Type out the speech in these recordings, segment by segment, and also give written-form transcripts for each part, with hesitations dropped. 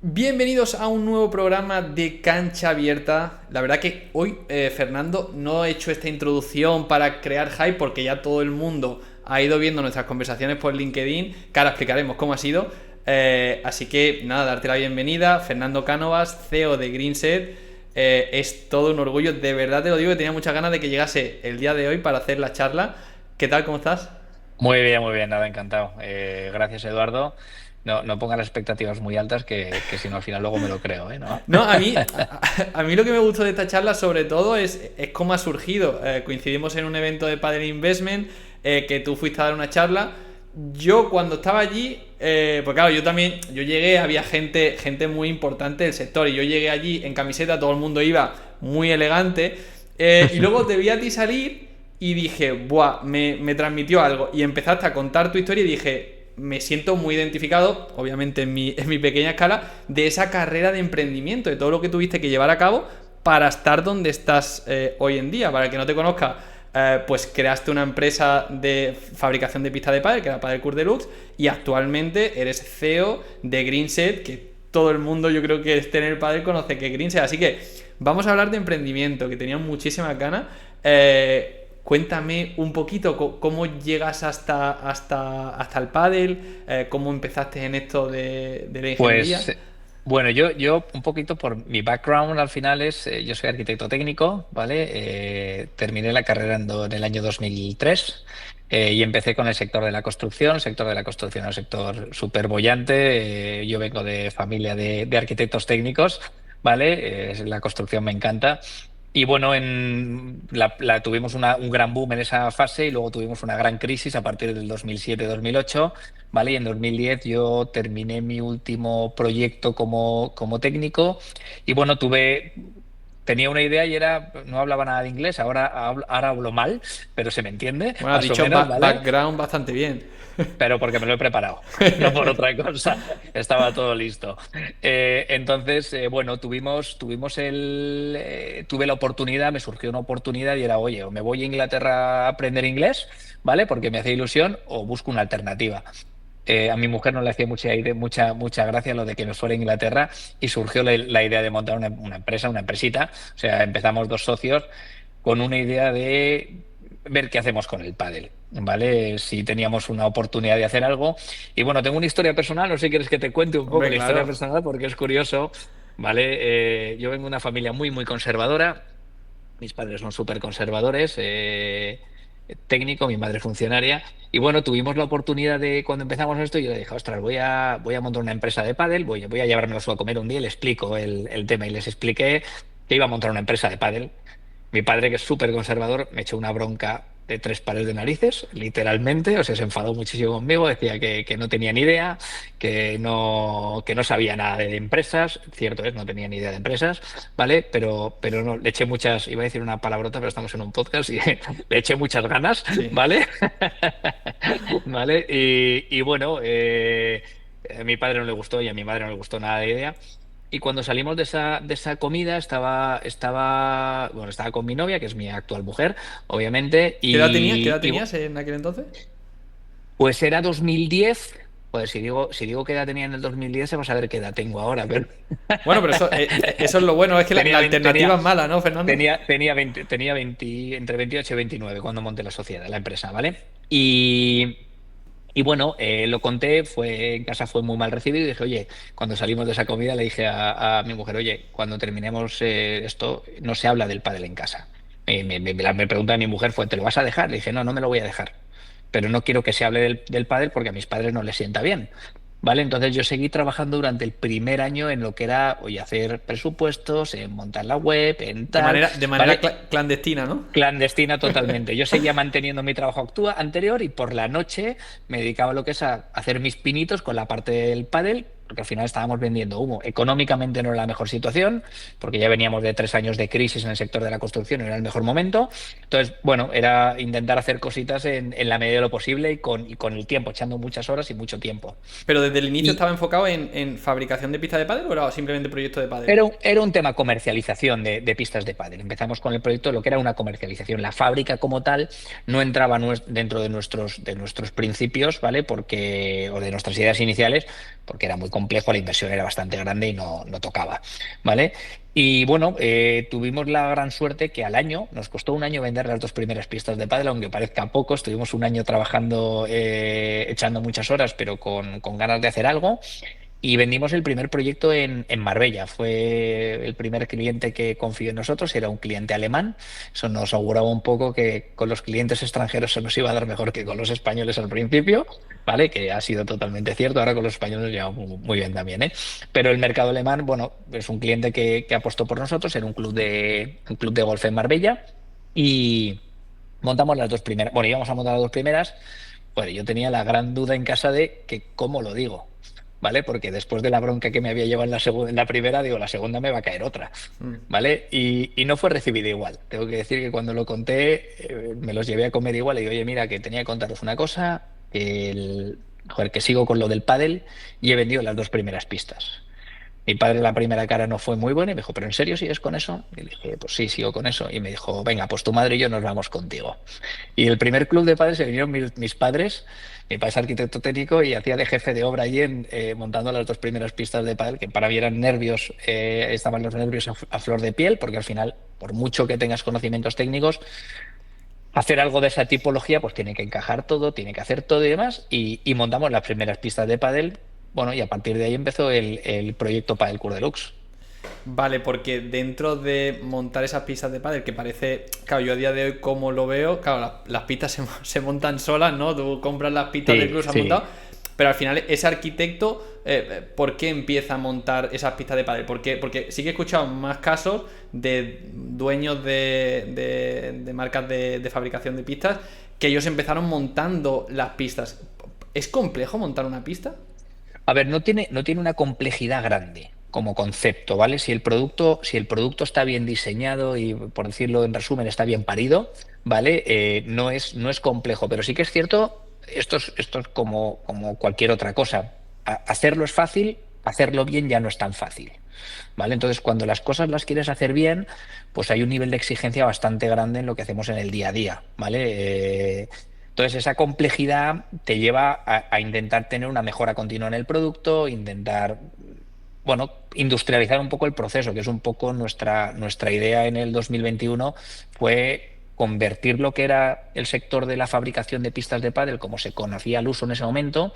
Bienvenidos a un nuevo programa de Cancha Abierta. La verdad que hoy, Fernando, no he hecho esta introducción para crear hype porque ya todo el mundo ha ido viendo nuestras conversaciones por LinkedIn, que ahora explicaremos cómo ha sido. Así que nada, darte la bienvenida. Fernando Cánovas, CEO de Greenset. Es todo un orgullo, de verdad te lo digo, que tenía muchas ganas de que llegase el día de hoy para hacer la charla. ¿Qué tal? ¿Cómo estás? Muy bien, nada, encantado. Gracias, Eduardo. No pongas las expectativas muy altas que si no al final luego me lo creo, ¿eh? ¿No? No, a mí lo que me gustó de esta charla sobre todo es cómo ha surgido. Coincidimos en un evento de Padel Investment, que tú fuiste a dar una charla. Yo cuando estaba allí, pues claro, yo llegué, había gente muy importante del sector y yo llegué allí en camiseta, todo el mundo iba muy elegante. Y luego te vi a ti salir y dije, buah, me transmitió algo. Y empezaste a contar tu historia y dije, me siento muy identificado, obviamente en mi pequeña escala, de esa carrera de emprendimiento, de todo lo que tuviste que llevar a cabo para estar donde estás hoy en día. Para el que no te conozca, pues creaste una empresa de fabricación de pistas de pádel, que era Padel Court Deluxe, y actualmente eres CEO de Greenset, que todo el mundo, yo creo que esté en el pádel conoce que es Greenset. Así que vamos a hablar de emprendimiento, que tenía muchísimas ganas. Cuéntame un poquito cómo llegas hasta el pádel, cómo empezaste en esto de la ingeniería. Pues bueno, yo un poquito por mi background al final yo soy arquitecto técnico, ¿vale? Terminé la carrera en el año 2003 y empecé con el sector de la construcción. El sector de la construcción es un sector súper bollante. Yo vengo de familia de arquitectos técnicos, ¿vale? La construcción me encanta. Y bueno, tuvimos un gran boom en esa fase y luego tuvimos una gran crisis a partir del 2007-2008, ¿vale? Y en 2010 yo terminé mi último proyecto como técnico y bueno, tenía una idea y no hablaba nada de inglés, ahora hablo mal, pero se me entiende, Bueno, has más o dicho menos, ¿vale? background bastante bien. Pero porque me lo he preparado, no por otra cosa. Estaba todo listo. Entonces, bueno, tuve la oportunidad, me surgió una oportunidad y era, oye, o me voy a Inglaterra a aprender inglés, ¿vale? Porque me hace ilusión, o busco una alternativa. A mi mujer no le hacía mucha gracia lo de que me fuera a Inglaterra y surgió la idea de montar una empresa, una empresita. O sea, empezamos dos socios con una idea de ver qué hacemos con el pádel, ¿vale? Si teníamos una oportunidad de hacer algo. Y bueno, tengo una historia personal, no sé si quieres que te cuente un poco Hombre, la historia claro. personal porque es curioso, ¿vale? Yo vengo de una familia muy conservadora, mis padres son súper conservadores, técnico, mi madre funcionaria. Y bueno, tuvimos la oportunidad de, cuando empezamos esto, yo le dije, ostras, voy a montar una empresa de pádel, voy a llevármelos a comer un día y le explico el tema. Y les expliqué que iba a montar una empresa de pádel. Mi padre, que es súper conservador, me echó una bronca de tres pares de narices, literalmente. O sea, se enfadó muchísimo conmigo, decía que no tenía ni idea, que no sabía nada de empresas. Cierto es, no tenía ni idea de empresas, ¿vale? Pero no, le eché muchas, iba a decir una palabrota, pero estamos en un podcast y le eché muchas ganas, Sí. ¿vale? ¿Vale? Y bueno, a mi padre no le gustó y a mi madre no le gustó nada de idea. Y cuando salimos de esa comida bueno, estaba con mi novia, que es mi actual mujer, obviamente, ¿Qué edad y tenías en aquel entonces? pues era 2010. Pues si digo qué edad tenía en el 2010, se va a saber qué edad tengo ahora, pero Bueno, pero eso es lo bueno, es que la tenía, vein- alternativa tenía, es mala, ¿no, Fernando? tenía 20 entre 28 y 29 cuando monté la sociedad, la empresa, ¿vale? Y bueno, lo conté, en casa fue muy mal recibido y dije, oye, cuando salimos de esa comida le dije a mi mujer, oye, cuando terminemos esto, no se habla del pádel en casa. Me pregunta mi mujer, ¿te lo vas a dejar? Le dije, no me lo voy a dejar. Pero no quiero que se hable del pádel porque a mis padres no les sienta bien. ¿Vale? Entonces yo seguí trabajando durante el primer año en lo que era, oye, hacer presupuestos, en montar la web, en tal, De manera ¿vale? clandestina, ¿no? Clandestina totalmente. Yo seguía manteniendo mi trabajo anterior y por la noche me dedicaba a lo que es a hacer mis pinitos con la parte del pádel, porque al final estábamos vendiendo humo. Económicamente no era la mejor situación, porque ya veníamos de 3 años de crisis en el sector de la construcción y no era el mejor momento. Entonces, bueno, era intentar hacer cositas en la medida de lo posible y con el tiempo, echando muchas horas y mucho tiempo. Pero desde el inicio estaba enfocado en fabricación de pistas de pádel o era simplemente proyecto de pádel. Era un tema comercialización de pistas de pádel. Empezamos con el proyecto de lo que era una comercialización. La fábrica como tal no entraba dentro de nuestros principios, ¿vale? O de nuestras ideas iniciales, porque era muy complejo, la inversión era bastante grande y no tocaba, ¿vale? Y bueno, tuvimos la gran suerte que al año, nos costó un año vender las 2 primeras pistas de pádel, aunque parezca poco, estuvimos un año trabajando, echando muchas horas, pero con ganas de hacer algo. Y vendimos el primer proyecto en Marbella. Fue el primer cliente que confió en nosotros, era un cliente alemán. Eso nos auguraba un poco que con los clientes extranjeros se nos iba a dar mejor que con los españoles al principio, ¿vale? Que ha sido totalmente cierto. Ahora con los españoles ya muy bien también, ¿eh? Pero el mercado alemán, bueno, es un cliente que apostó por nosotros, era un club de golf en Marbella y montamos las 2 primeras. Bueno, íbamos a montar las 2 primeras. Bueno, yo tenía la gran duda en casa de que cómo lo digo. ¿Vale? Porque después de la bronca que me había llevado en la primera, digo, la segunda me va a caer otra, Mm. ¿vale? Y no fue recibida igual. Tengo que decir que cuando lo conté, me los llevé a comer igual y digo, oye, mira, que tenía que contaros una cosa, joder, que sigo con lo del pádel y he vendido las 2 primeras pistas. Mi padre la primera cara no fue muy buena y me dijo, ¿pero en serio sigues con eso? Y le dije, pues sí, sigo con eso. Y me dijo, venga, pues tu madre y yo nos vamos contigo. Y el primer club de padres se vinieron mis padres. Mi padre es arquitecto técnico y hacía de jefe de obra allí montando las 2 primeras pistas de pádel, que para mí eran nervios, estaban los nervios a flor de piel, porque al final, por mucho que tengas conocimientos técnicos, hacer algo de esa tipología, pues tiene que encajar todo, tiene que hacer todo y demás. Y montamos las primeras pistas de pádel. Bueno, y a partir de ahí empezó el proyecto Padel Court Deluxe. Vale, porque dentro de montar esas pistas de pádel, que parece, claro, yo a día de hoy como lo veo, claro, las pistas se montan solas, ¿no? Tú compras las pistas del Sí, club, se han sí. montado, pero al final ese arquitecto, ¿por qué empieza a montar esas pistas de pádel? Porque sí que he escuchado más casos de dueños de marcas de fabricación de pistas que ellos empezaron montando las pistas. ¿Es complejo montar una pista? A ver, no tiene una complejidad grande como concepto, ¿vale? Si el producto está bien diseñado y, por decirlo en resumen, está bien parido, ¿vale? No es complejo, pero sí que es cierto, esto es como cualquier otra cosa. Hacerlo es fácil, hacerlo bien ya no es tan fácil, ¿vale? Entonces, cuando las cosas las quieres hacer bien, pues hay un nivel de exigencia bastante grande en lo que hacemos en el día a día, ¿vale? Entonces, esa complejidad te lleva a intentar tener una mejora continua en el producto, intentar, bueno, industrializar un poco el proceso, que es un poco nuestra idea en el 2021, fue convertir lo que era el sector de la fabricación de pistas de pádel, como se conocía al uso en ese momento,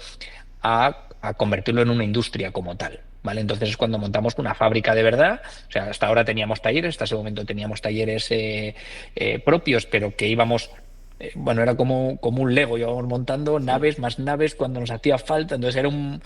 a convertirlo en una industria como tal. ¿Vale? Entonces es cuando montamos una fábrica de verdad. O sea, hasta ahora teníamos talleres, hasta ese momento teníamos talleres propios, pero que íbamos, bueno, era como un Lego, íbamos montando Sí. naves, más naves cuando nos hacía falta. Entonces era un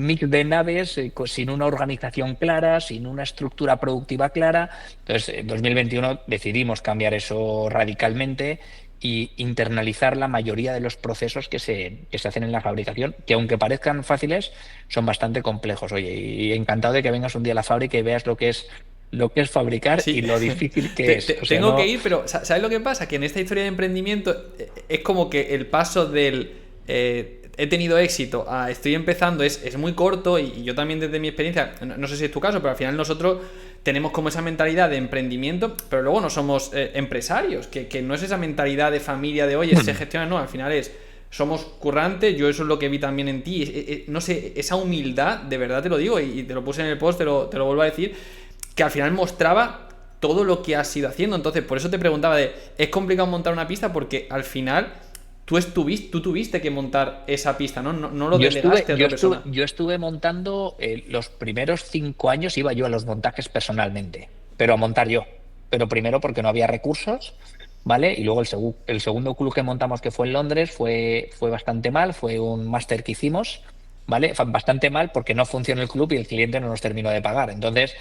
mix de naves sin una organización clara, sin una estructura productiva clara. Entonces, en 2021 decidimos cambiar eso radicalmente y internalizar la mayoría de los procesos que se hacen en la fabricación, que aunque parezcan fáciles, son bastante complejos. Oye, y encantado de que vengas un día a la fábrica y veas lo que es fabricar y Sí, lo difícil que es. O sea, tengo que no. ir, pero ¿sabes lo que pasa? Que en esta historia de emprendimiento es como que el paso del he tenido éxito a estoy empezando es muy corto y yo también desde mi experiencia, no sé si es tu caso, pero al final nosotros tenemos como esa mentalidad de emprendimiento, pero luego no somos empresarios, que no es esa mentalidad de familia de oye, se gestiona, no, al final somos currantes, yo eso es lo que vi también en ti, no sé, esa humildad, de verdad te lo digo y te lo puse en el post, te lo vuelvo a decir, que al final mostraba todo lo que has ido haciendo. Entonces, por eso te preguntaba ¿es complicado montar una pista? Porque al final tú tuviste que montar esa pista, ¿no? No lo Yo estuve, delegaste a yo otra estuve, persona. yo estuve montando los primeros 5 años, iba yo a los montajes personalmente, pero a montar yo. Pero primero porque no había recursos, ¿vale? Y luego el segundo club que montamos, que fue en Londres, fue bastante mal, fue un máster que hicimos, ¿vale? Fue bastante mal porque no funcionó el club y el cliente no nos terminó de pagar. Entonces,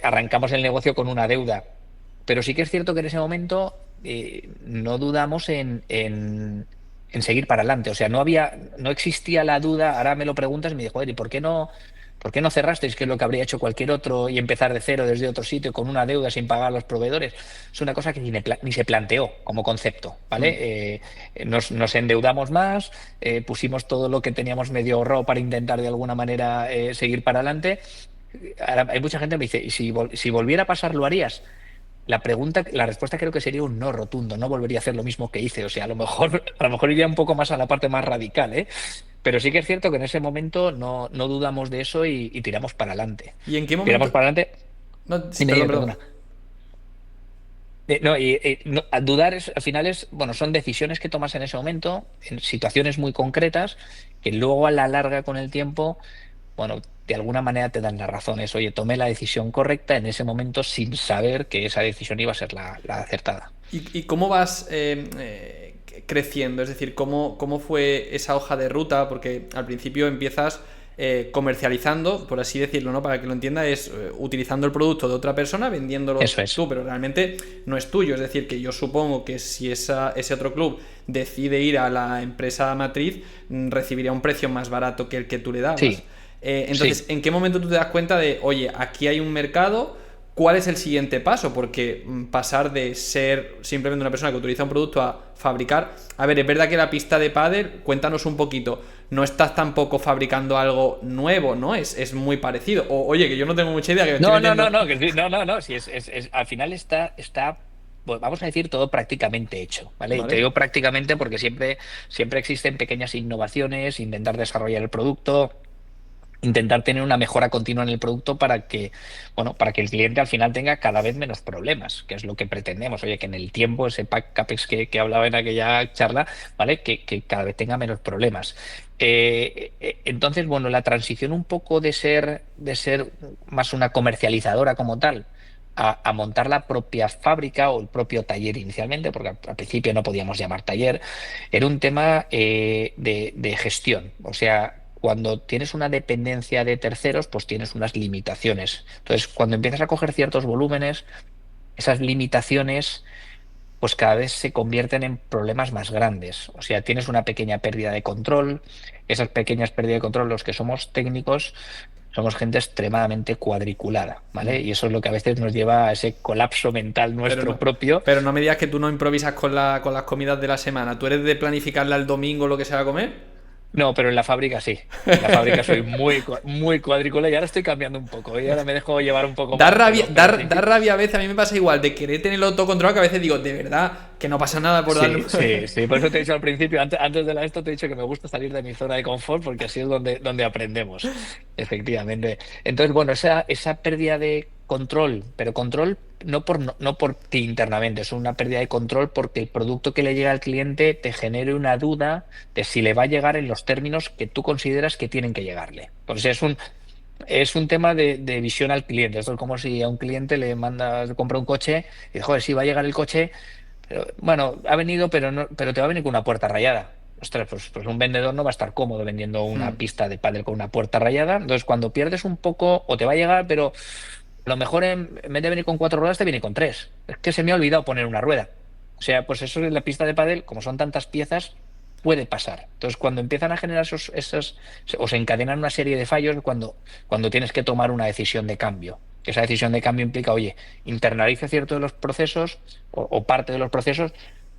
arrancamos el negocio con una deuda. Pero sí que es cierto que en ese momento no dudamos en seguir para adelante. O sea, no existía la duda. Ahora me lo preguntas y me dijo, joder, ¿y por qué no cerrasteis? ¿Qué es lo que habría hecho cualquier otro y empezar de cero desde otro sitio con una deuda sin pagar a los proveedores? Es una cosa que ni se planteó como concepto, Mm. ¿vale? Nos endeudamos más, pusimos todo lo que teníamos medio ahorrado para intentar de alguna manera seguir para adelante. Ahora, hay mucha gente que me dice, ¿y si volviera a pasar, lo harías? La respuesta creo que sería un no rotundo. No volvería a hacer lo mismo que hice. O sea, a lo mejor iría un poco más a la parte más radical, ¿eh? Pero sí que es cierto que en ese momento no dudamos de eso y tiramos para adelante. ¿Y en qué Tiramos momento? para adelante. No, sí, Dime, perdón, dime, perdón. perdona. No, a dudar al final bueno, son decisiones que tomas en ese momento, en situaciones muy concretas, que luego a la larga con el tiempo, bueno, de alguna manera te dan las razones. Oye, tomé la decisión correcta en ese momento sin saber que esa decisión iba a ser la acertada. ¿Y cómo vas creciendo? Es decir, ¿cómo fue esa hoja de ruta? Porque al principio empiezas comercializando, por así decirlo, ¿no? Para que lo entienda, es utilizando el producto de otra persona, vendiéndolo Eso es. tú, pero realmente no es tuyo. Es decir, que yo supongo que si ese otro club decide ir a la empresa matriz, recibiría un precio más barato que el que tú le dabas. Sí, Entonces, sí. ¿en qué momento tú te das cuenta de, oye, aquí hay un mercado? ¿Cuál es el siguiente paso? Porque pasar de ser simplemente una persona que utiliza un producto a fabricar. A ver, es verdad que la pista de pádel, cuéntanos un poquito. No estás tampoco fabricando algo nuevo, ¿no? Es muy parecido. O, oye, que yo no tengo mucha idea, que me estoy metiendo. No, que sí, no, sí, al final está, pues, vamos a decir, todo prácticamente hecho, ¿vale? Y te ¿Vale? digo prácticamente porque siempre existen pequeñas innovaciones, intentar desarrollar el producto, intentar tener una mejora continua en el producto para que, bueno, para que el cliente al final tenga cada vez menos problemas, que es lo que pretendemos. Oye, que en el tiempo, ese CAPEX que hablaba en aquella charla, ¿vale? Que cada vez tenga menos problemas. Entonces, bueno, la transición un poco de ser más una comercializadora como tal, a montar la propia fábrica o el propio taller inicialmente, porque al principio no podíamos llamar taller, era un tema de gestión. O sea, cuando tienes una dependencia de terceros, pues tienes unas limitaciones. Entonces, cuando empiezas a coger ciertos volúmenes, esas limitaciones pues cada vez se convierten en problemas más grandes. O sea, tienes una pequeña pérdida de control. Esas pequeñas pérdidas de control, los que somos técnicos, somos gente extremadamente cuadriculada, ¿vale? Mm. Y eso es lo que a veces nos lleva a ese colapso mental Pero nuestro no, propio. pero no me digas que tú no improvisas con las comidas de la semana. ¿Tú eres de planificarle al domingo lo que se va a comer? No, pero en la fábrica sí. En la fábrica soy muy cuadrícula y ahora estoy cambiando un poco. Y ahora me dejo llevar un poco Da más, rabia, pero al da principio. rabia a veces, a mí me pasa igual, de querer tenerlo todo controlado, que a veces digo, de verdad, que no pasa nada por darle. Sí, sí, sí. Por eso te he dicho al principio, antes de esto, te he dicho que me gusta salir de mi zona de confort porque así es donde aprendemos, efectivamente. Entonces, bueno, esa pérdida de control, pero control no por ti internamente, es una pérdida de control porque el producto que le llega al cliente te genere una duda de si le va a llegar en los términos que tú consideras que tienen que llegarle. Entonces, es un tema de visión al cliente. Esto es como si a un cliente le mandas, compra un coche y dice, joder, sí va a llegar el coche. Pero, bueno, ha venido, pero te va a venir con una puerta rayada. Ostras, pues un vendedor no va a estar cómodo vendiendo una Hmm. pista de pádel con una puerta rayada. Entonces, cuando pierdes un poco, o te va a llegar, pero a lo mejor en vez de venir con cuatro ruedas, te viene con tres. Es que se me ha olvidado poner una rueda. O sea, pues eso en la pista de pádel, como son tantas piezas, puede pasar. Entonces, cuando empiezan a generar o se encadenan una serie de fallos, cuando tienes que tomar una decisión de cambio. Esa decisión de cambio implica, oye, internaliza cierto de los procesos o parte de los procesos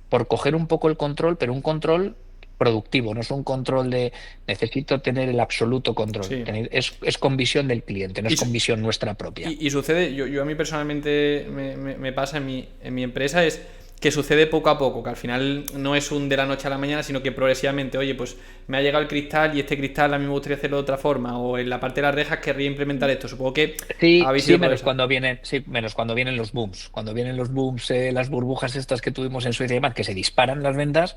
por coger un poco el control, pero un control productivo, no es un control de necesito tener el absoluto control. Sí. Es con visión del cliente, no Y, es con visión nuestra propia. y sucede, yo a mí personalmente me pasa en mi empresa, es que sucede poco a poco, que al final no es un de la noche a la mañana, sino que progresivamente, oye, pues me ha llegado el cristal y este cristal a mí me gustaría hacerlo de otra forma, o en la parte de las rejas querría implementar esto. Supongo que Sí, habéis sí, ido progresando. menos cuando vienen los booms. Cuando vienen los booms, las burbujas estas que tuvimos en Suecia y demás, que se disparan las ventas,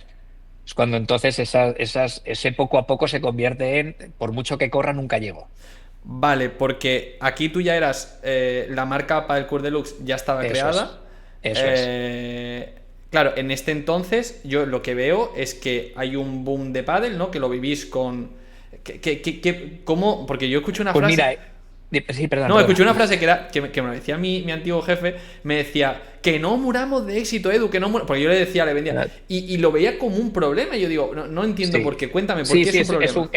es cuando entonces ese poco a poco se convierte en, por mucho que corra, nunca llego. Vale, porque aquí tú ya eras, la marca para el Coeur Deluxe ya estaba Eso es, creada. eso es. Eh, claro, en este entonces yo lo que veo es que hay un boom de pádel, ¿no? Que lo vivís con... ¿Cómo? Porque yo escuché una Pues frase... mira, sí, perdona, No, escuché perdona. una frase que me lo decía mi antiguo jefe, me decía, que no muramos de éxito, Edu, que no muramos... Porque yo le decía, le vendía... Y lo veía como un problema, y yo digo, no entiendo por Sí, qué, cuéntame, ¿por sí, qué es sí, un es problema?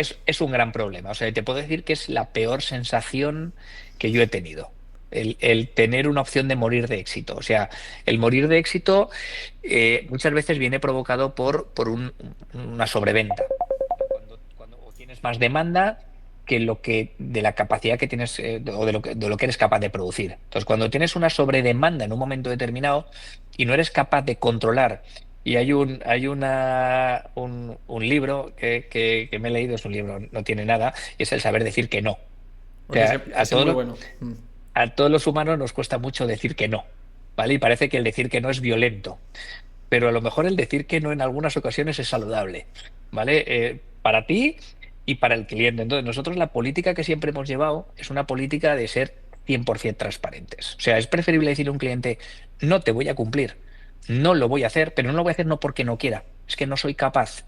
un gran problema. O sea, te puedo decir que es la peor sensación que yo he tenido. El tener una opción de morir de éxito. O sea, el morir de éxito muchas veces viene provocado por una sobreventa. Cuando o tienes más demanda que de la capacidad que tienes o de lo que eres capaz de producir. Entonces, cuando tienes una sobredemanda en un momento determinado y no eres capaz de controlar Y un libro que me he leído, es un libro, no tiene nada, y es el saber decir que no. O Porque sea, ese es muy bueno. Mm. a todos los humanos nos cuesta mucho decir que no, ¿vale? Y parece que el decir que no es violento, pero a lo mejor el decir que no en algunas ocasiones es saludable, ¿vale? Para ti y para el cliente. Entonces, nosotros la política que siempre hemos llevado es una política de ser 100% transparentes. O sea, es preferible decir a un cliente, no te voy a cumplir, no lo voy a hacer, pero no lo voy a hacer no porque no quiera, es que no soy capaz,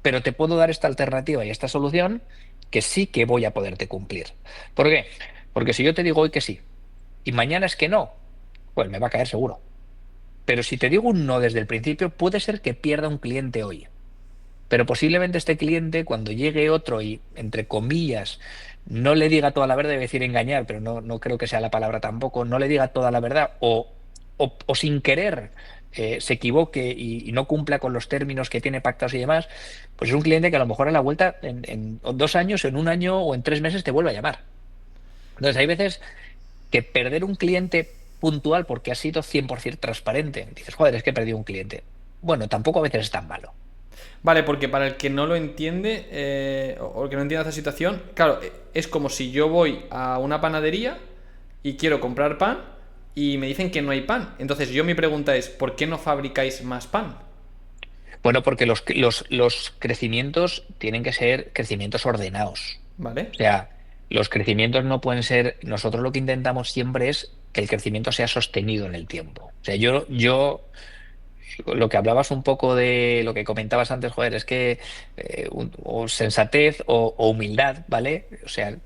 pero te puedo dar esta alternativa y esta solución que sí que voy a poderte cumplir. ¿Por qué? Porque si yo te digo hoy que sí y mañana es que no, pues me va a caer seguro. Pero si te digo un no desde el principio, puede ser que pierda un cliente hoy. Pero posiblemente este cliente, cuando llegue otro y, entre comillas, no le diga toda la verdad, debe decir engañar, pero no creo que sea la palabra tampoco, no le diga toda la verdad o sin querer se equivoque y no cumpla con los términos que tiene pactados y demás, pues es un cliente que a lo mejor a la vuelta en 2 años, en un año o en 3 meses te vuelve a llamar. Entonces hay veces que perder un cliente puntual porque ha sido 100% transparente, dices, joder, es que he perdido un cliente. Bueno, tampoco a veces es tan malo. Vale, porque para el que no lo entiende o el que no entienda esta situación, claro, es como si yo voy a una panadería y quiero comprar pan y me dicen que no hay pan. Entonces mi pregunta es, ¿por qué no fabricáis más pan? Bueno, porque los crecimientos tienen que ser crecimientos ordenados. ¿Vale? O sea, los crecimientos no pueden ser, nosotros lo que intentamos siempre es que el crecimiento sea sostenido en el tiempo. O sea, lo que hablabas un poco de lo que comentabas antes, joder, es que o sensatez o humildad, ¿vale? O sea,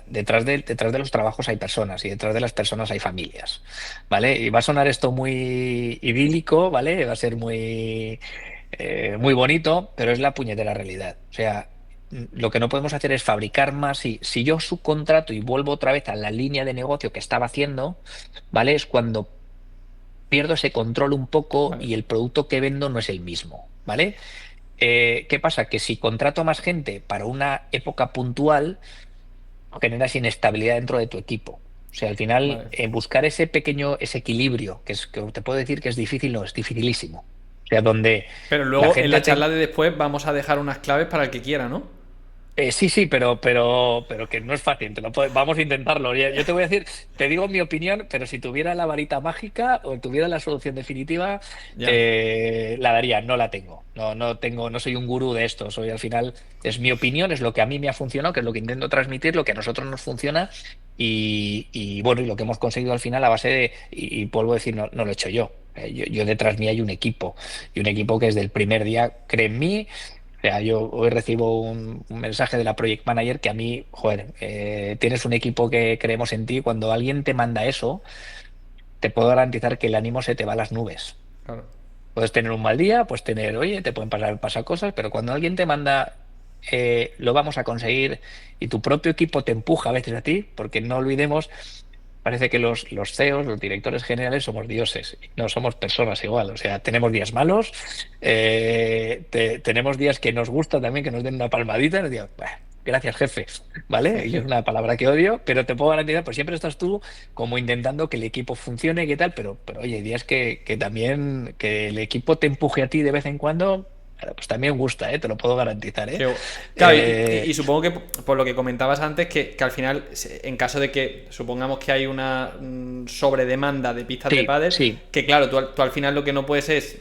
detrás de los trabajos hay personas y detrás de las personas hay familias, ¿vale? Y va a sonar esto muy idílico, ¿vale? Va a ser muy bonito, pero es la puñetera realidad. O sea, lo que no podemos hacer es fabricar más. Si yo subcontrato y vuelvo otra vez a la línea de negocio que estaba haciendo, ¿vale? Es cuando pierdo ese control un poco Vale. y el producto que vendo no es el mismo, ¿vale? ¿Qué pasa? Que si contrato más gente para una época puntual, generas inestabilidad dentro de tu equipo. O sea, al final, Vale. buscar ese pequeño, ese equilibrio, que te puedo decir que es difícil, no, es dificilísimo. O sea, donde Pero la luego en la gente charla de después vamos a dejar unas claves para el que quiera, ¿no? sí, sí, pero que no es fácil. Vamos a intentarlo. Yo te voy a decir, te digo mi opinión, pero si tuviera la varita mágica o tuviera la solución definitiva, Ya. la daría. No la tengo. No soy un gurú de esto. Soy al final, es mi opinión, es lo que a mí me ha funcionado, que es lo que intento transmitir, lo que a nosotros nos funciona y bueno, y lo que hemos conseguido al final a base de, y vuelvo a decir, no lo he hecho yo. Yo detrás mí hay un equipo y un equipo que desde el primer día cree en mí. O sea, yo hoy recibo un mensaje de la Project Manager que a mí, joder, tienes un equipo que creemos en ti. Cuando alguien te manda eso, te puedo garantizar que el ánimo se te va a las nubes. Claro. Puedes tener un mal día, puedes tener, oye, te pueden pasar cosas, pero cuando alguien te manda, lo vamos a conseguir y tu propio equipo te empuja a veces a ti, porque no olvidemos. Parece que los CEOs, los directores generales, somos dioses. Y no somos personas igual. O sea, tenemos días malos, tenemos días que nos gusta también que nos den una palmadita y nos digan, "Bah, gracias, jefe, ¿vale?" Y es una palabra que odio, pero te puedo garantizar, pues siempre estás tú como intentando que el equipo funcione y qué tal, pero oye, hay días que también que el equipo te empuje a ti de vez en cuando. Claro, pues también gusta, te lo puedo garantizar, ¿eh? Claro, Eh, supongo que por lo que comentabas antes, que al final, en caso de que supongamos que hay una sobredemanda de pistas de sí, pádel, sí, que claro, tú al final lo que no puedes es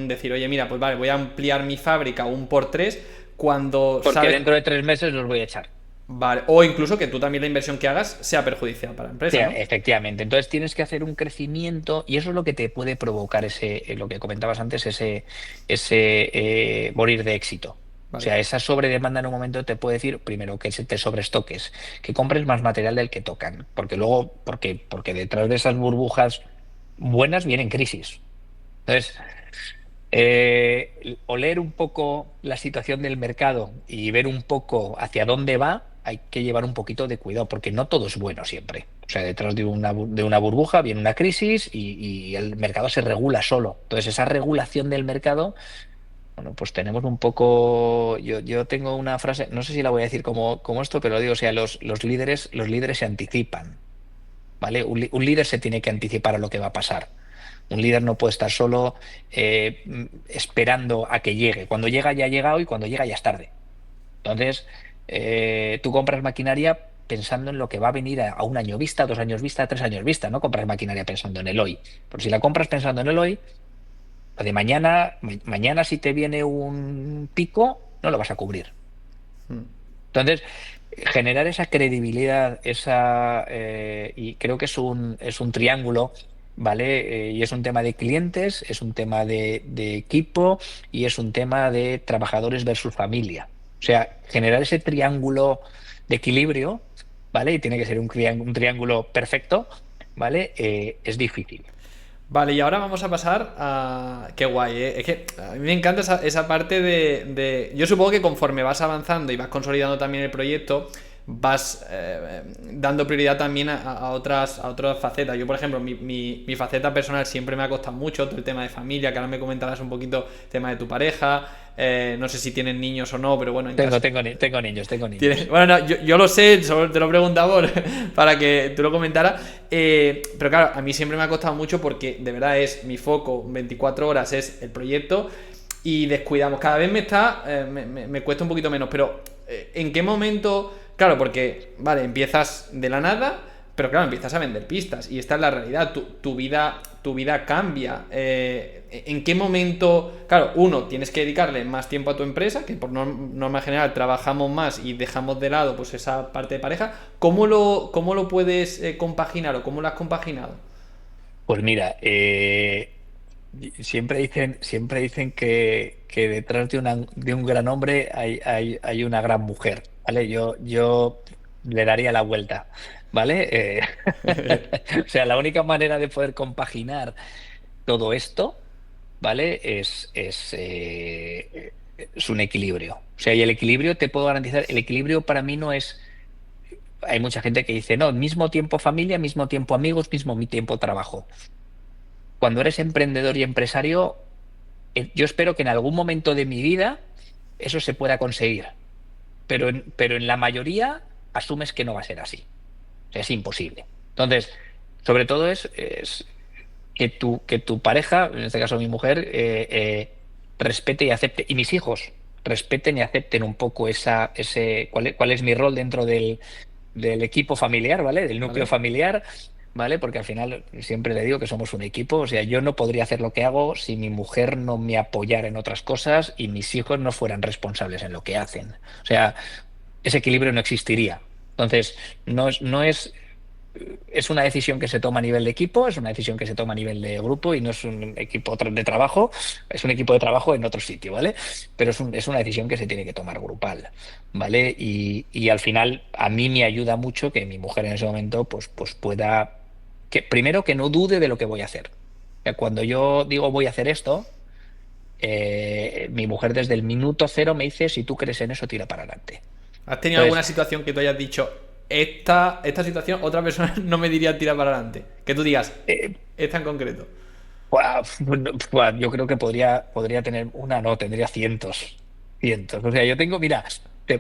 decir, oye, mira, pues vale, voy a ampliar mi fábrica un por tres cuando porque sabes, dentro de 3 meses los voy a echar. vale, o incluso que tú también la inversión que hagas sea perjudicial para la Sí, empresa, ¿no? efectivamente. Entonces tienes que hacer un crecimiento y eso es lo que te puede provocar lo que comentabas antes, ese morir de éxito. O Vale, sea, esa sobredemanda en un momento te puede decir, primero, que te sobrestoques, que compres más material del que tocan, porque luego, porque detrás de esas burbujas buenas vienen crisis. Entonces, oler un poco la situación del mercado y ver un poco hacia dónde va, hay que llevar un poquito de cuidado, porque no todo es bueno siempre. O sea, detrás de una burbuja viene una crisis y el mercado se regula solo. Entonces, esa regulación del mercado, bueno, pues tenemos un poco. Yo tengo una frase, no sé si la voy a decir como esto, pero digo, o sea, los líderes se anticipan, ¿vale? Un líder se tiene que anticipar a lo que va a pasar. Un líder no puede estar solo esperando a que llegue. Cuando llega ya ha llegado y cuando llega ya es tarde. Entonces, tú compras maquinaria pensando en lo que va a venir a un año vista, 2 años vista, 3 años vista. No compras maquinaria pensando en el hoy. Porque si la compras pensando en el hoy, lo de mañana, mañana si te viene un pico, no lo vas a cubrir. Mm. Entonces, generar esa credibilidad, y creo que es un triángulo, ¿vale? Y es un tema de clientes, es un tema de equipo y es un tema de trabajadores versus familia. O sea, generar ese triángulo de equilibrio, ¿vale? Y tiene que ser un triángulo perfecto, ¿vale? Es difícil. Vale, y ahora vamos a pasar a... Qué guay, ¿eh? Es que a mí me encanta esa parte Yo supongo que conforme vas avanzando y vas consolidando también el proyecto, vas dando prioridad también a otras facetas. Yo, por ejemplo, mi faceta personal siempre me ha costado mucho, todo el tema de familia, que ahora me comentarás un poquito el tema de tu pareja. No sé si tienen niños o no, pero bueno, en caso... Tengo niños, tengo niños. Bueno, no, yo lo sé, solo te lo preguntaba para que tú lo comentaras. Pero claro, a mí siempre me ha costado mucho porque de verdad es mi foco 24 horas, es el proyecto y descuidamos. Cada vez me cuesta un poquito menos, pero ¿en qué momento? Claro, porque, vale, empiezas de la nada, pero claro, empiezas a vender pistas y esta es la realidad. Tu vida cambia. ¿En qué momento? Claro, uno, tienes que dedicarle más tiempo a tu empresa, que por norma general trabajamos más y dejamos de lado pues esa parte de pareja. ¿Cómo lo puedes compaginar o cómo lo has compaginado? Pues mira, siempre dicen que detrás de un gran hombre hay una gran mujer, ¿vale? Yo le daría la vuelta, ¿vale? O sea, la única manera de poder compaginar todo esto, ¿vale? Es un equilibrio. O sea, y el equilibrio, te puedo garantizar, el equilibrio para mí no es... Hay mucha gente que dice, no, mismo tiempo familia, mismo tiempo amigos, mismo mi tiempo trabajo. Cuando eres emprendedor y empresario, yo espero que en algún momento de mi vida eso se pueda conseguir, pero en la mayoría asumes que no va a ser así. O sea, es imposible. Entonces, sobre todo es que tu pareja, en este caso mi mujer, respete y acepte, y mis hijos respeten y acepten un poco cuál es mi rol dentro del equipo familiar, ¿vale? Del núcleo ¿Vale? familiar, ¿vale? Porque al final siempre le digo que somos un equipo, o sea, yo no podría hacer lo que hago si mi mujer no me apoyara en otras cosas y mis hijos no fueran responsables en lo que hacen. O sea, ese equilibrio no existiría. Entonces, es una decisión que se toma a nivel de equipo, es una decisión que se toma a nivel de grupo y no es un equipo de trabajo, es un equipo de trabajo en otro sitio, ¿vale? Pero es una decisión que se tiene que tomar grupal, ¿vale? Y al final a mí me ayuda mucho que mi mujer en ese momento pues pueda, primero que no dude de lo que voy a hacer. O sea, cuando yo digo voy a hacer esto, mi mujer desde el minuto cero me dice, si tú crees en eso, tira para adelante. ¿Has tenido Entonces, alguna situación que tú hayas dicho, esta situación otra persona no me diría tirar para adelante? Que tú digas, eh, esta en concreto. Buah, buah, yo creo que podría tener una, no, tendría cientos, cientos. O sea, yo tengo, mira,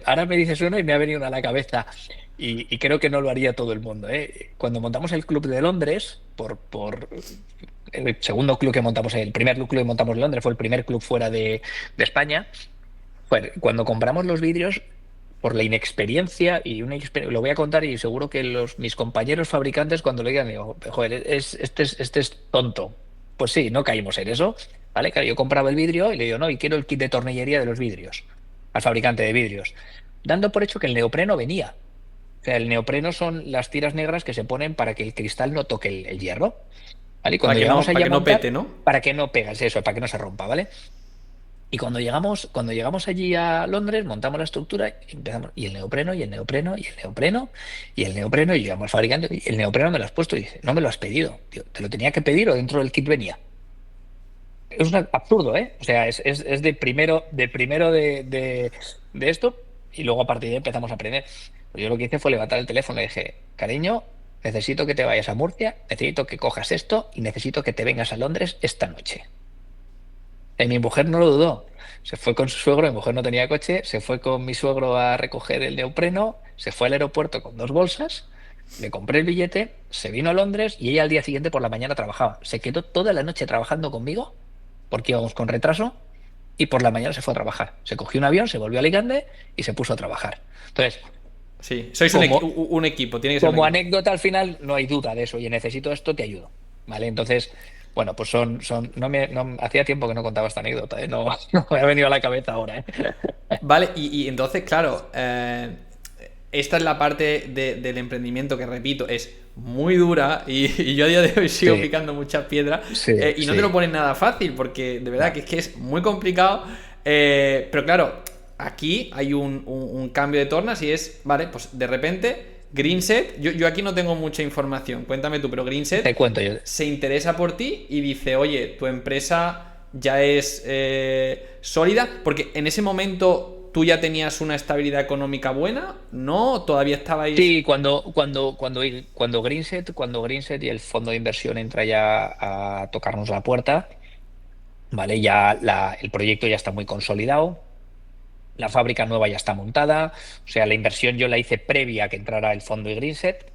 ahora me dices uno y me ha venido una a la cabeza y creo que no lo haría todo el mundo, ¿eh? Cuando montamos el Club de Londres, por el segundo club que montamos, el primer club que montamos en Londres fue el primer club fuera de España. Bueno, cuando compramos los vidrios, por la inexperiencia lo voy a contar y seguro que mis compañeros fabricantes cuando lo digan digo, joder, este es tonto. Pues sí, no caímos en eso, ¿vale? Claro, yo compraba el vidrio y le digo, no, y quiero el kit de tornillería de los vidrios, al fabricante de vidrios, dando por hecho que el neopreno venía. O sea, el neopreno son las tiras negras que se ponen para que el cristal no toque el hierro, ¿vale? Y Para cuando que llegamos no, allí para a que no pete, montar, ¿no? para que no pegas eso, para que no se rompa, ¿vale? Y cuando llegamos allí a Londres, montamos la estructura y empezamos, y el neopreno, y el neopreno, y el neopreno, y el neopreno, y llegamos al fabricante, y el neopreno me lo has puesto, y dice, no me lo has pedido, tío, te lo tenía que pedir o dentro del kit venía. Es absurdo, ¿eh? O sea, es de primero de esto, y luego a partir de ahí empezamos a aprender. Pues yo lo que hice fue levantar el teléfono y le dije, cariño, necesito que te vayas a Murcia, necesito que cojas esto y necesito que te vengas a Londres esta noche. Y mi mujer no lo dudó. Se fue con su suegro, mi mujer no tenía coche, se fue con mi suegro a recoger el neopreno, se fue al aeropuerto con 2 bolsas, Le compré el billete, se vino a Londres y ella al día siguiente por la mañana trabajaba. Se quedó toda la noche trabajando conmigo porque íbamos con retraso y por la mañana se fue a trabajar. Se cogió un avión, se volvió a Alicante y se puso a trabajar. Entonces, Sí, sois como, un equipo, tiene que ser un como equipo. anécdota al final, no hay duda de eso. Oye, necesito esto, te ayudo. ¿Vale? Entonces, bueno, pues hacía tiempo que no contaba esta anécdota, ¿eh? No, no me ha venido a la cabeza ahora, ¿eh? Vale, y entonces, claro, esta es la parte del emprendimiento que, repito, es muy dura y yo a día de hoy sigo Sí, picando muchas piedras sí, y no te lo sí. ponen nada fácil porque de verdad No. que es muy complicado. Pero claro, aquí hay un cambio de tornas y es, vale, pues de repente Greenset, yo aquí no tengo mucha información, cuéntame tú, pero Te Greenset cuento yo. se interesa por ti y dice, oye, tu empresa ya es sólida, porque en ese momento tú ya tenías una estabilidad económica buena, ¿no? Todavía estabais... Sí, cuando Greenset y el fondo de inversión entra ya a tocarnos la puerta, ¿vale? El proyecto ya está muy consolidado, la fábrica nueva ya está montada, o sea, la inversión yo la hice previa a que entrara el fondo de Greenset.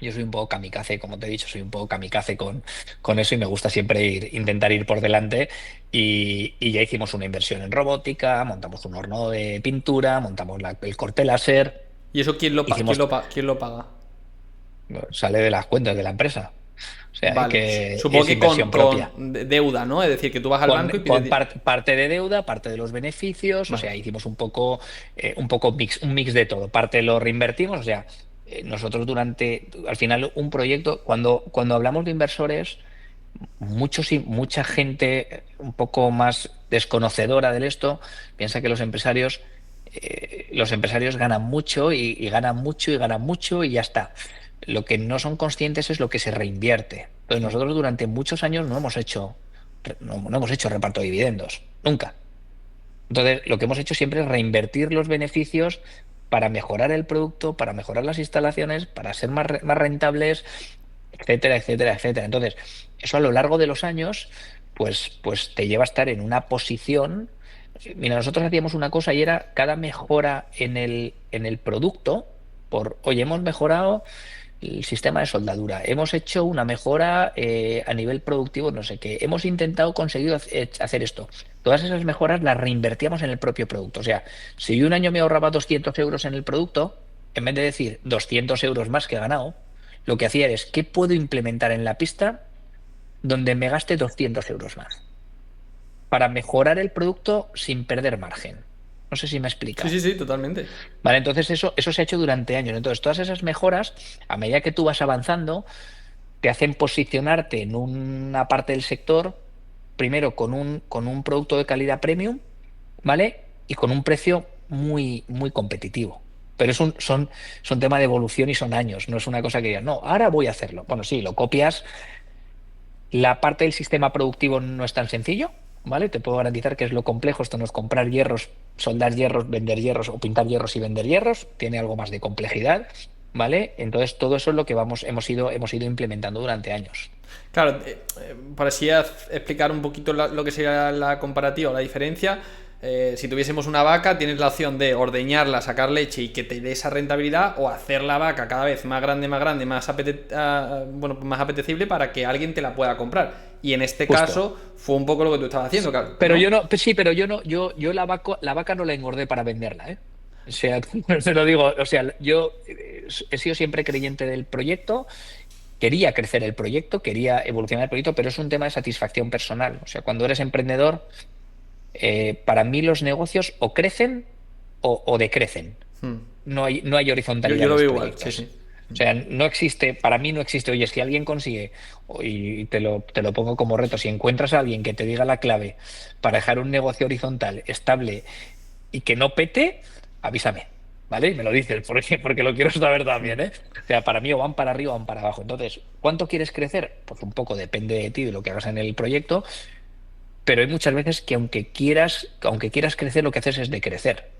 Yo soy un poco kamikaze, como te he dicho, soy un poco kamikaze con eso y me gusta siempre intentar ir por delante. Y ya hicimos una inversión en robótica, montamos un horno de pintura, montamos el corte láser, ¿Y eso hicimos, quién lo paga? sale de las cuentas de la empresa. O sea, Vale, que supongo es que inversión propia. con deuda, ¿no? Es decir, que tú vas al banco y pides... Parte de deuda, parte de los beneficios, o Vale. sea, hicimos un poco un mix de todo. Parte lo reinvertimos, o sea, nosotros al final, un proyecto, cuando hablamos de inversores, mucha gente un poco más desconocedora de esto piensa que los empresarios ganan mucho y ganan mucho y ganan mucho y ya está. Lo que no son conscientes es lo que se reinvierte. Entonces Sí. nosotros durante muchos años no hemos hecho reparto de dividendos, nunca. Entonces lo que hemos hecho siempre es reinvertir los beneficios para mejorar el producto, para mejorar las instalaciones, para ser más rentables, etcétera, etcétera, etcétera. Entonces, eso a lo largo de los años, pues te lleva a estar en una posición. Mira, nosotros hacíamos una cosa y era cada mejora en el producto, oye, hemos mejorado el sistema de soldadura, hemos hecho una mejora a nivel productivo, no sé qué, hemos intentado conseguir hacer esto. Todas esas mejoras las reinvertíamos en el propio producto. O sea, si yo un año me ahorraba 200 euros en el producto, en vez de decir 200 euros más que he ganado, lo que hacía es, ¿qué puedo implementar en la pista donde me gaste 200 euros más? Para mejorar el producto sin perder margen. No sé si me he Sí, explicado. sí, sí, totalmente. Vale, entonces eso se ha hecho durante años. Entonces, todas esas mejoras, a medida que tú vas avanzando, te hacen posicionarte en una parte del sector, primero con un producto de calidad premium, ¿vale? Y con un precio muy, muy competitivo. Pero son tema de evolución y son años, no es una cosa que digas, no, ahora voy a hacerlo. Bueno, sí, lo copias. La parte del sistema productivo no es tan sencillo, ¿vale? Te puedo garantizar que es lo complejo. Esto no es comprar hierros, soldar hierros, vender hierros o pintar hierros y vender hierros. Tiene algo más de complejidad, ¿vale? Entonces, todo eso es lo que hemos ido implementando durante años. Claro, para así explicar un poquito lo que sería la comparativa o la diferencia, si tuviésemos una vaca, tienes la opción de ordeñarla, sacar leche y que te dé esa rentabilidad, o hacer la vaca cada vez más grande, bueno, más apetecible para que alguien te la pueda comprar. Y en este Justo. caso fue un poco lo que tú estabas haciendo, claro, Pero yo ¿no? no, sí, pero yo no, yo la vaca no la engordé para venderla, ¿eh? O sea, se lo digo, o sea, yo he sido siempre creyente del proyecto. Quería crecer el proyecto, quería evolucionar el proyecto, pero es un tema de satisfacción personal. O sea, cuando eres emprendedor, para mí los negocios o crecen o decrecen. Hmm. No hay horizontalidad Yo en lo los veo igual, sí, proyectos. sí. O sea, para mí no existe, oye, si alguien consigue, y te lo pongo como reto, si encuentras a alguien que te diga la clave para dejar un negocio horizontal, estable y que no pete, avísame, ¿vale? Y me lo dices, porque lo quiero saber Hmm. también, ¿eh? O sea, para mí o van para arriba o van para abajo. Entonces, ¿cuánto quieres crecer? Pues un poco depende de ti, de lo que hagas en el proyecto, pero hay muchas veces que aunque quieras crecer, lo que haces es decrecer.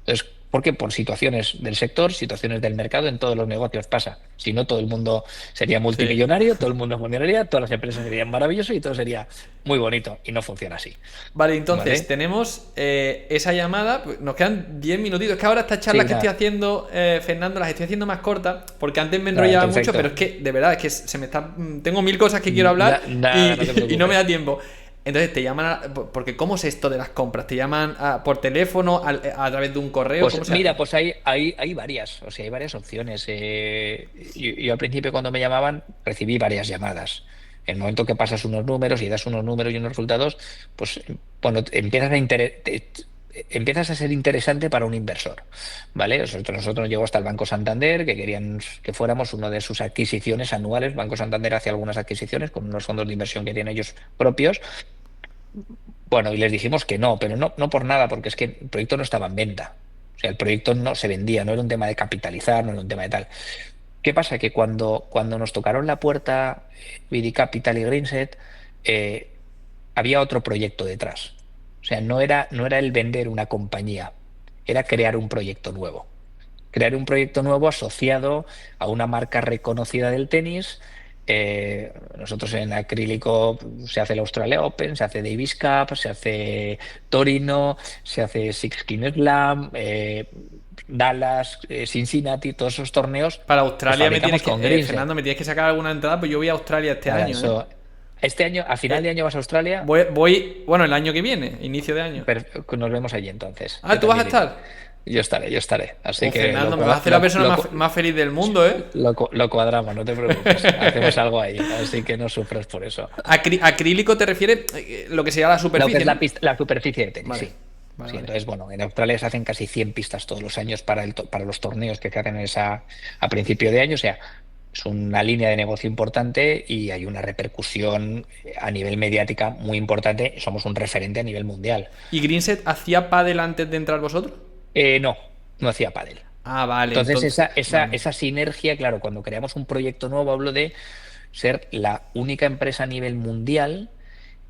Entonces, Porque por situaciones del sector, situaciones del mercado, en todos los negocios pasa. Si no, todo el mundo sería Sí. multimillonario, todo el mundo funcionaría, todas las empresas serían maravillosas y todo sería muy bonito. Y no funciona así. Vale, entonces ¿Vale? tenemos esa llamada. Pues, nos quedan 10 minutitos. Es que ahora estas charlas Sí, que estoy nada, haciendo, Fernando, las estoy haciendo más cortas. Porque antes me nada, enrollaba mucho, pero perfecto. es que de verdad es que se me está. Tengo mil cosas que quiero hablar Nada, no te y no me da preocupes. tiempo. Entonces te llaman. Porque ¿cómo es esto de las compras? ¿Te llaman por teléfono, a través de un correo? ¿Cómo Pues se hace? mira, pues hay varias, o sea, hay varias opciones. Yo al principio cuando me llamaban recibí varias llamadas. En el momento que pasas unos números y das unos números y unos resultados, pues bueno, empiezas a ser interesante para un inversor, ¿vale? Nosotros nos llegó hasta el Banco Santander, que querían que fuéramos una de sus adquisiciones anuales. Banco Santander hace algunas adquisiciones con unos fondos de inversión que tienen ellos propios. Bueno, y les dijimos que no, pero no por nada, porque es que el proyecto no estaba en venta. O sea, el proyecto no se vendía, no era un tema de capitalizar, no era un tema de tal. ¿Qué pasa? Que cuando nos tocaron la puerta BD Capital y Greenset, eh, había otro proyecto detrás. O sea, no era el vender una compañía, era crear un proyecto nuevo. Crear un proyecto nuevo asociado a una marca reconocida del tenis. Nosotros en acrílico se hace el Australia Open, se hace Davis Cup, se hace Torino, se hace Six King Slam, Dallas, Cincinnati, todos esos torneos Para los Australia me tienes fabricamos que. con Greenset. Fernando, me tienes que sacar alguna entrada, pues yo voy a Australia este Nada, año, ¿eh? eso. Este año, a final de Eh, año vas a Australia, bueno, el año que viene, inicio de año. nos vemos allí entonces. Ah, Yo ¿tú vas a también iré. estar? Yo estaré. Así Oh, que Fernando, me vas a hacer la persona más feliz del mundo, ¿eh? lo cuadramos, no te preocupes. Hacemos algo ahí, así que no sufres por eso. Acrílico te refiere lo que sería la Lo que es superficie, la ¿no? pista, la superficie de tenis, Vale, sí. vale, Sí, vale. entonces, bueno, en Australia se hacen casi 100 pistas todos los años para los torneos que se hacen a principio de año. O sea, es una línea de negocio importante y hay una repercusión a nivel mediática muy importante. Somos un referente a nivel mundial. ¿Y Greenset hacía pádel antes de entrar vosotros? No hacía pádel. Ah, vale, Entonces, entonces. Vale. esa sinergia, claro, cuando creamos un proyecto nuevo, hablo de ser la única empresa a nivel mundial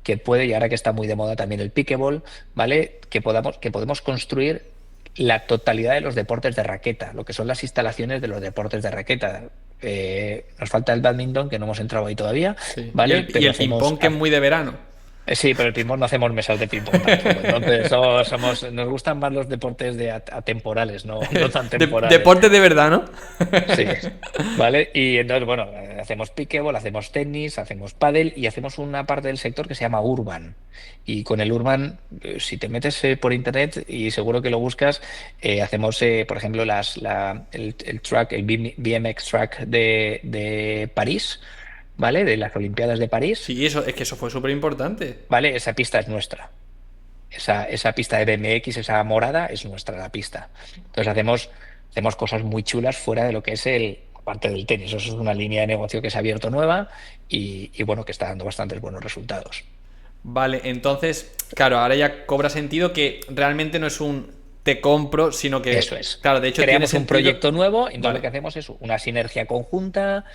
que puede, y ahora que está muy de moda también el pickleball, ¿vale? Que podemos construir la totalidad de los deportes de raqueta, lo que son las instalaciones de los deportes de raqueta. Nos falta el badminton, que no hemos entrado ahí todavía, Sí. Y ¿vale? y Pero el ping-pong, que es muy de verano. sí, pero el ping-pong no hacemos mesas de ping-pong tampoco. Entonces, nos gustan más los deportes atemporales, no tan temporales. Deporte de verdad, ¿no? Sí, ¿vale? Y entonces, bueno, hacemos pickleball, hacemos tenis, hacemos pádel y hacemos una parte del sector que se llama urban. Y con el urban, si te metes por internet y seguro que lo buscas, hacemos, por ejemplo, el track, el BMX track de París, ¿vale? De las Olimpiadas de París, Sí, eso, es que eso fue súper importante. ¿vale? Esa pista es nuestra. Esa pista de BMX, esa morada, es nuestra la pista. Entonces hacemos cosas muy chulas fuera de lo que es parte del tenis. Eso es una línea de negocio que se ha abierto nueva y bueno, que está dando bastantes buenos resultados. Vale, entonces, claro, ahora ya cobra sentido que realmente no es un te compro, sino Eso que, es. claro, de hecho tiene Creamos un sentido. proyecto nuevo, entonces lo Vale. que hacemos es una sinergia conjunta,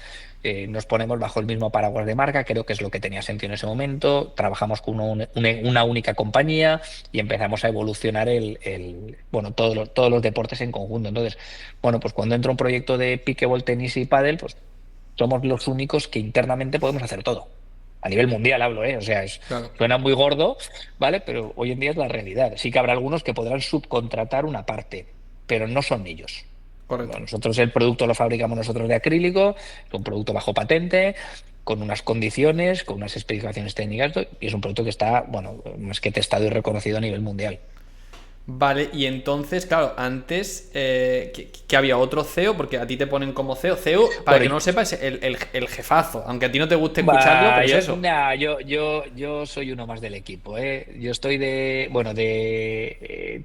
nos ponemos bajo el mismo paraguas de marca, creo que es lo que tenía sentido en ese momento, trabajamos con una única compañía y empezamos a evolucionar bueno, todos los deportes en conjunto. Entonces, bueno, pues cuando entra un proyecto de pickleball, tenis y pádel, pues somos los únicos que internamente podemos hacer todo. A nivel mundial hablo, ¿eh? O sea, Claro, suena muy gordo, ¿vale? Pero hoy en día es la realidad. Sí que habrá algunos que podrán subcontratar una parte, pero no son ellos. correcto. Bueno, nosotros el producto lo fabricamos nosotros de acrílico, es un producto bajo patente, con unas condiciones, con unas especificaciones técnicas, y es un producto que está, bueno, más que testado y reconocido a nivel mundial. Vale, y entonces, claro, antes que había otro CEO, porque a ti te ponen como CEO. CEO, para Bueno, que no lo sepas, es el jefazo, aunque a ti no te guste escucharlo, pero es eso. yo soy uno más del equipo, ¿eh? Yo estoy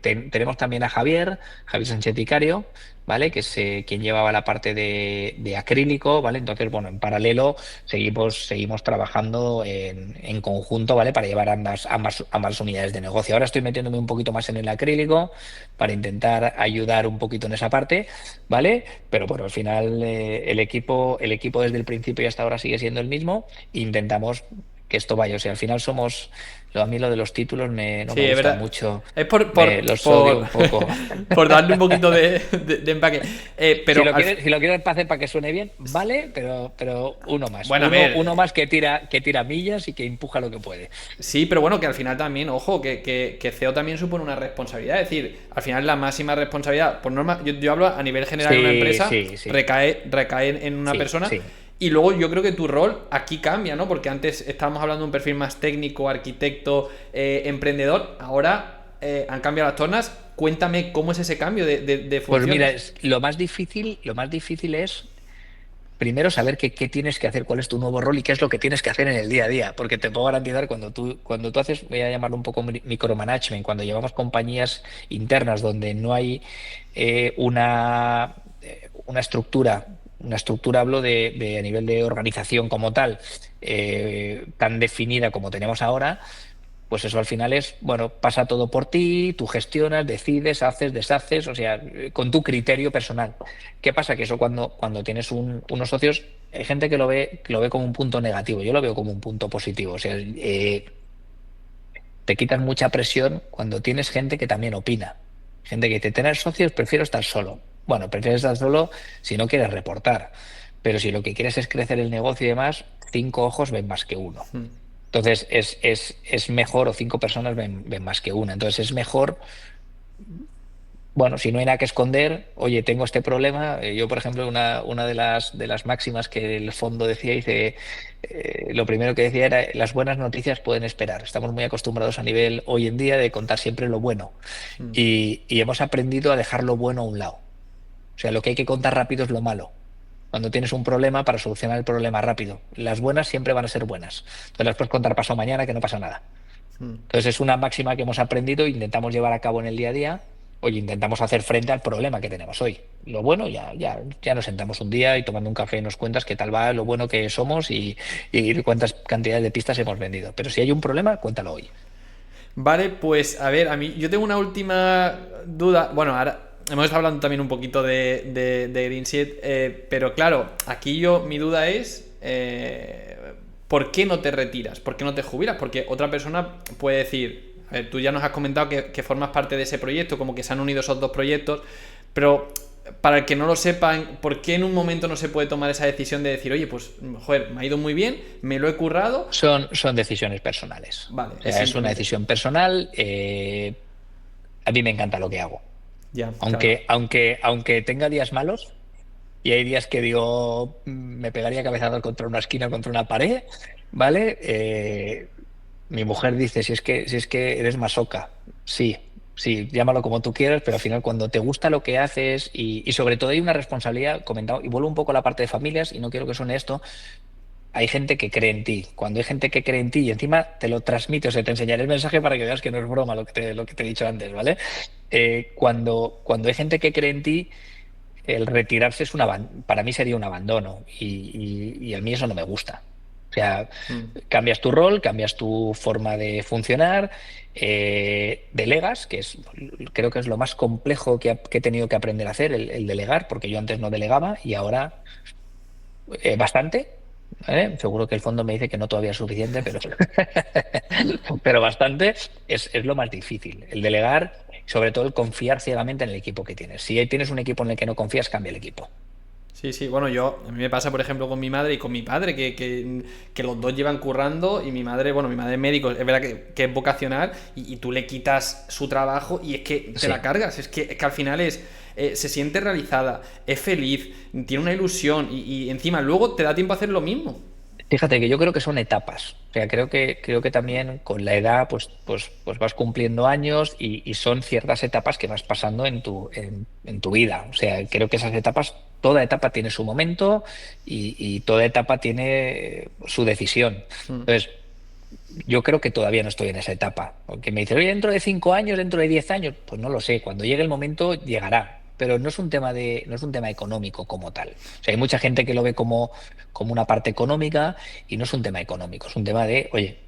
tenemos también a Javier Sánchez Vicario, ¿vale? Que es quien llevaba la parte de acrílico, ¿vale? Entonces, bueno, en paralelo seguimos trabajando en conjunto, ¿vale? Para llevar ambas unidades de negocio. Ahora estoy metiéndome un poquito más en el acrílico para intentar ayudar un poquito en esa parte, ¿vale? Pero bueno, al final el equipo desde el principio y hasta ahora sigue siendo el mismo. Intentamos que esto vaya. O sea, al final a mí lo de los títulos no Sí, me es gustan verdad. mucho, Es los odio un poco. por darle un poquito de empaque. Si Pero si lo quieres hacer para que suene bien, vale, pero uno más. bueno, a ver, Uno más que tira millas y que empuja lo que puede. sí, pero bueno, que al final también, ojo, que CEO también supone una responsabilidad. Es decir, al final la máxima responsabilidad, por norma, yo hablo a nivel general en una Sí, empresa, sí, sí, recae en una sí, persona. sí. Y luego yo creo que tu rol aquí cambia, ¿no? Porque antes estábamos hablando de un perfil más técnico, arquitecto, emprendedor. Ahora han cambiado las tornas. Cuéntame cómo es ese cambio de Pues mira, funciones. lo más difícil es primero saber qué tienes que hacer, cuál es tu nuevo rol y qué es lo que tienes que hacer en el día a día. Porque te puedo garantizar, cuando tú haces, voy a llamarlo un poco micromanagement, cuando llevamos compañías internas donde no hay una estructura hablo de a nivel de organización como tal, tan definida como tenemos ahora, pues eso al final es, bueno, pasa todo por ti, tú gestionas, decides, haces, deshaces, o sea, con tu criterio personal. ¿Qué pasa? Que eso cuando tienes unos socios, hay gente que lo ve como un punto negativo, yo lo veo como un punto positivo. O sea, te quitas mucha presión cuando tienes gente que también opina. Gente que dice, tener socios, prefiero estar solo. Bueno, prefieres estar solo si no quieres reportar. Pero si lo que quieres es crecer el negocio y demás, 5 ojos ven más que uno. Entonces es mejor, o 5 personas ven más que una. Entonces es mejor, bueno, si no hay nada que esconder, oye, tengo este problema. Yo, por ejemplo, una de las máximas que el fondo decía, dice, lo primero que decía era, las buenas noticias pueden esperar. Estamos muy acostumbrados a nivel hoy en día de contar siempre lo bueno y hemos aprendido a dejar lo bueno a un lado. O sea, lo que hay que contar rápido es lo malo. Cuando tienes un problema, para solucionar el problema rápido. Las buenas siempre van a ser buenas. Entonces las puedes contar pasado mañana que no pasa nada. Entonces es una máxima que hemos aprendido e intentamos llevar a cabo en el día a día. Oye, intentamos hacer frente al problema que tenemos hoy. Lo bueno, ya nos sentamos un día y tomando un café nos cuentas qué tal va, lo bueno que somos y cuántas cantidades de pistas hemos vendido. Pero si hay un problema, cuéntalo hoy. Vale, pues a ver, a mí yo tengo una última duda. Bueno, ahora hemos estado hablando también un poquito de Green Sheet, pero claro, aquí mi duda es ¿por qué no te retiras? ¿Por qué no te jubilas? Porque otra persona puede decir, a ver, tú ya nos has comentado que formas parte de ese proyecto, como que se han unido esos dos proyectos, pero para el que no lo sepan, ¿por qué en un momento no se puede tomar esa decisión de decir, oye, pues, joder, me ha ido muy bien, me lo he currado? Son decisiones personales. Vale, O es sea, es una simplemente. decisión personal. A mí me encanta lo que hago. Ya, claro. Aunque tenga días malos, y hay días que digo, me pegaría cabezazo contra una esquina, contra una pared, ¿vale? Mi mujer dice, si es que eres masoca. Sí, sí, llámalo como tú quieras, pero al final cuando te gusta lo que haces y sobre todo hay una responsabilidad, comentado, y vuelvo un poco a la parte de familias, y no quiero que suene esto, hay gente que cree en ti. Cuando hay gente que cree en ti y encima te lo transmite, o sea, te enseñaré el mensaje para que veas que no es broma lo que te he dicho antes, ¿vale? Cuando hay gente que cree en ti, el retirarse para mí sería un abandono y a mí eso no me gusta. O sea, Mm. cambias tu rol, cambias tu forma de funcionar, delegas, creo que es lo más complejo que he tenido que aprender a hacer, el delegar, porque yo antes no delegaba y ahora bastante. ¿Vale? Seguro que el fondo me dice que no todavía es suficiente, pero, pero bastante es lo más difícil. El delegar, sobre todo el confiar ciegamente en el equipo que tienes. Si tienes un equipo en el que no confías, cambia el equipo. Sí, sí, bueno, a mí me pasa, por ejemplo, con mi madre y con mi padre, que los dos llevan currando y mi madre, bueno, mi madre es médico, es verdad que es vocacional y tú le quitas su trabajo y es que te la Sí. cargas, es que al final se siente realizada, es feliz, tiene una ilusión y encima luego te da tiempo a hacer lo mismo. Fíjate que yo creo que son etapas. O sea, creo que también con la edad pues vas cumpliendo años y son ciertas etapas que vas pasando en tu vida. O sea, creo que esas etapas, toda etapa tiene su momento y toda etapa tiene su decisión. Mm. Entonces, yo creo que todavía no estoy en esa etapa. Porque me dicen, oye, dentro de 5 años, dentro de 10 años, pues no lo sé. Cuando llegue el momento, llegará. Pero no es un no es un tema económico como tal. O sea, hay mucha gente que lo ve como una parte económica y no es un tema económico. Es un tema de, oye,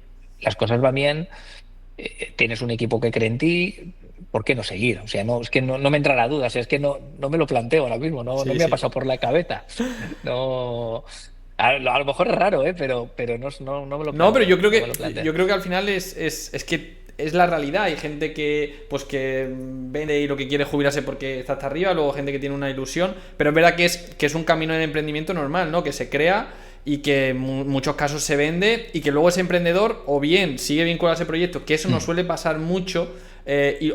las cosas van bien, tienes un equipo que cree en ti, ¿por qué no seguir? O sea, no, es que no me entra la duda, o sea, es que no me lo planteo ahora mismo, no Sí, me ha sí. pasado por la cabeza. No. A lo mejor es raro, pero no me lo No, pero planteo, no me lo planteo. yo creo que al final es que es la realidad. Hay gente que pues que vende y lo que quiere es jubilarse porque está hasta arriba, luego gente que tiene una ilusión, pero es verdad que es un camino de emprendimiento normal, ¿no? Que se crea y que en muchos casos se vende y que luego ese emprendedor o bien sigue vinculado a ese proyecto, que eso no suele pasar mucho,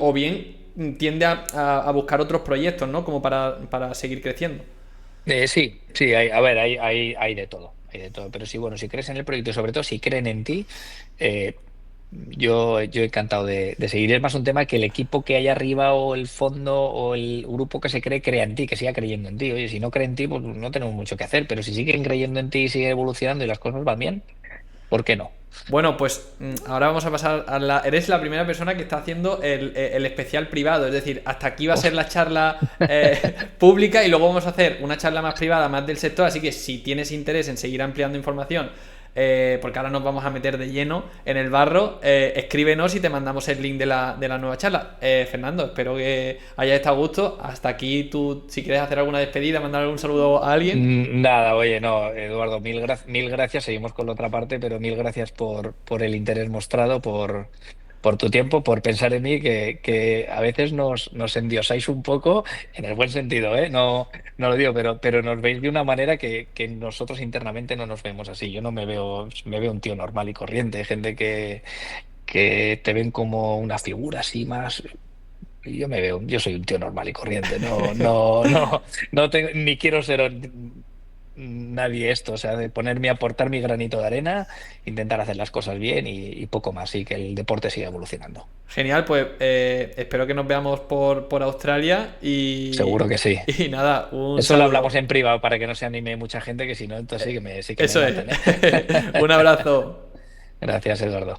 o bien tiende a buscar otros proyectos, ¿no? Como para seguir creciendo. Sí, sí, a ver, hay de todo, hay de todo. Pero sí, bueno, si crees en el proyecto y sobre todo si creen en ti, eh, yo encantado de seguir. Es más un tema que el equipo que hay arriba o el fondo o el grupo que se cree crea en ti, que siga creyendo en ti. Oye, si no creen en ti, pues no tenemos mucho que hacer, pero si siguen creyendo en ti y siguen evolucionando y las cosas van bien, ¿por qué no? Bueno, pues ahora vamos a pasar a la... Eres la primera persona que está haciendo el especial privado, es decir, hasta aquí va a ser Uf. la charla pública y luego vamos a hacer una charla más privada, más del sector, así que si tienes interés en seguir ampliando información, porque ahora nos vamos a meter de lleno en el barro, escríbenos y te mandamos el link de la nueva charla. Fernando, espero que hayas estado a gusto. Hasta aquí tú, si quieres hacer alguna despedida, mandar algún saludo a alguien. Nada, oye, no, Eduardo, mil gracias. Seguimos con la otra parte, pero mil gracias por el interés mostrado, por tu tiempo, por pensar en mí, que a veces nos endiosáis un poco, en el buen sentido, ¿eh? No lo digo, pero nos veis de una manera que nosotros internamente no nos vemos así. Yo no me veo un tío normal y corriente, gente que te ven como una figura así más. Yo soy un tío normal y corriente, ni quiero ser nadie esto, o sea, de ponerme a aportar mi granito de arena, intentar hacer las cosas bien y poco más, y que el deporte siga evolucionando. Genial, pues espero que nos veamos por Australia Seguro que sí. y nada, un Eso lo hablamos saludo. en privado para que no se anime mucha gente, que si no, entonces sí que me Eso es. maten, ¿eh? Un abrazo. Gracias, Eduardo.